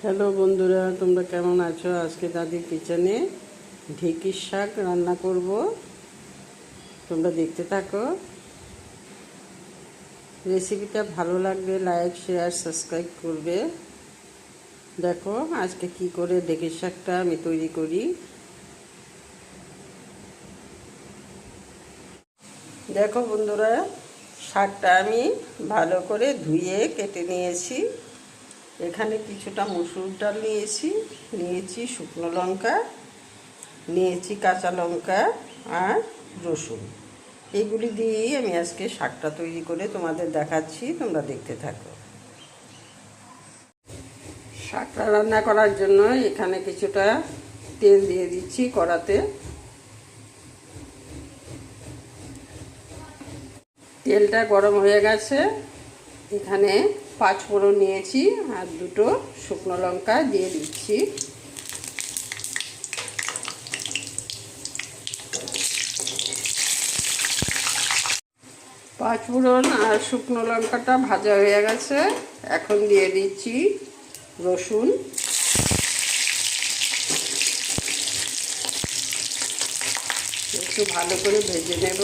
Hello বন্ধুরা, তোমরা কেমন আছো? আজকে দাদির কিচেনে ঢেঁকির শাক রান্না করব। তোমরা দেখতে থাকো। রেসিপিটা ভালো লাগবে লাইক, শেয়ার, সাবস্ক্রাইব করবে। দেখো আজকে কি করে ঢেঁকির শাকটা আমি তৈরি করি। দেখো বন্ধুরা, শাকটা আমি ভালো করে ধুয়ে কেটে নিয়েছি। এখানে কিছুটা মসুর ডাল নিয়েছি শুকনো লঙ্কা, নিয়েছি কাঁচা লঙ্কা আর রসুন। এইগুলি দিয়েই আমি আজকে শাকটা তৈরি করে তোমাদের দেখাচ্ছি, তোমরা দেখতে থাকো। শাকটা রান্না করার জন্য এখানে কিছুটা তেল দিয়ে দিচ্ছি কড়াতে। তেলটা গরম হয়ে গেছে। এখানে 5 ফোড়ন নিয়েছি আর 2টো শুকনো লঙ্কা দিয়ে দিচ্ছি। পাঁচ ফোড়ন আর শুকনো লঙ্কাটা ভাজা হয়ে গেছে। এখন দিয়ে দিচ্ছি রসুন, একটু ভালো করে ভেজে নেব।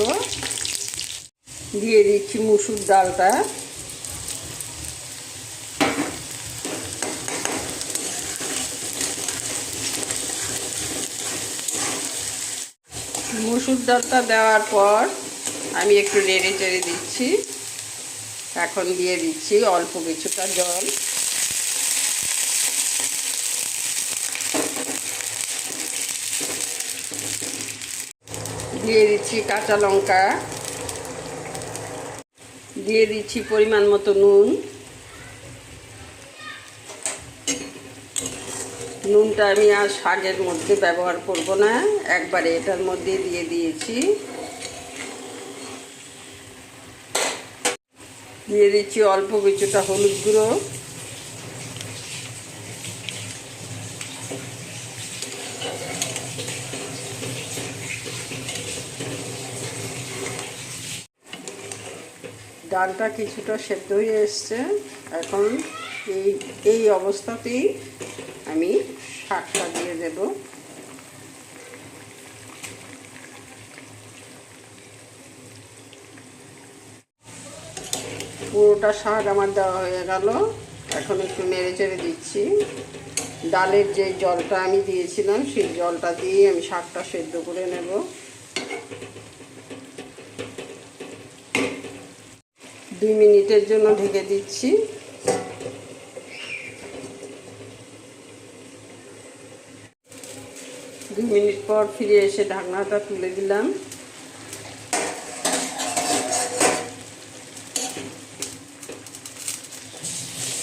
দিয়ে দিচ্ছি মসুর ডালটা, মসুর ডালটা দেওয়ার পর আমি একটু নেড়ে চেড়ে দিচ্ছি। এখন দিয়ে দিচ্ছি অল্প কিছুটা জল। দিয়ে দিচ্ছি কাঁচা লঙ্কা, দিয়ে দিচ্ছি পরিমাণ মতো নুন। নুনটা আমি আর শাকের মধ্যে ব্যবহার করব না, একবারে এটার মধ্যে দিয়ে দিয়েছি। দিয়ে দিচ্ছি অল্প কিছুটা হলুদ গুঁড়ো, ডালটা কিছুটা সেদ্ধ হয়ে এসছে। এখন এই অবস্থাতেই আমি শাকটা দিয়ে দেব। পুরোটা শাক আমার দেওয়া হয়ে গেল। এখন একটু নেড়ে চেড়ে দিচ্ছি। ডালের যে জলটা আমি দিয়েছিলাম সেই জলটা দিয়ে আমি শাকটা সেদ্ধ করে নেব। 2 মিনিটের জন্য ঢেকে দিচ্ছি। 2 মিনিট পর ফিরে এসে ঢাকনাটা তুলে দিলাম।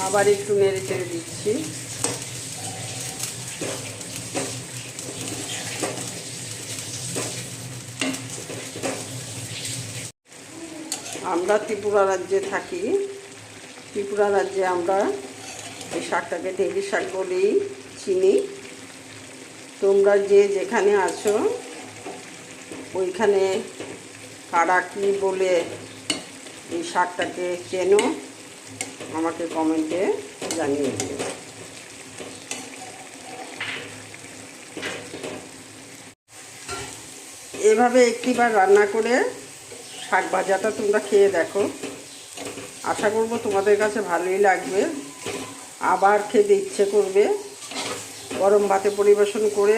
আবার একটু নেড়ে চেড়ে দিচ্ছি। আমরা ত্রিপুরা রাজ্যে থাকি। ত্রিপুরা রাজ্যে আমরা এই শাকটাকে ঢেঁকির শাক বলেই চিনি। তোমরা যে যেখানে আছো ওইখানে কারা কী বলে এই শাকটাকে চেনো আমাকে কমেন্টে জানিয়ে দিও। এভাবে একটিবার রান্না করে শাক ভাজাটা তোমরা খেয়ে দেখো। আশা করব তোমাদের কাছে ভালোই লাগবে, আবার খেতে ইচ্ছে করবে। গরম ভাতে পরিবেশন করে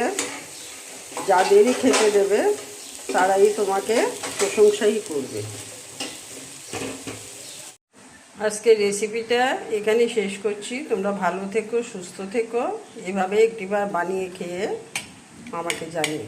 যাদেরই খেতে দেবে তারাই তোমাকে প্রশংসাই করবে। আজকের রেসিপিটা এখানেই শেষ করছি। তোমরা ভালো থেকো, সুস্থ থেকো। এভাবে একটিবার বানিয়ে খেয়ে আমাকে জানিও।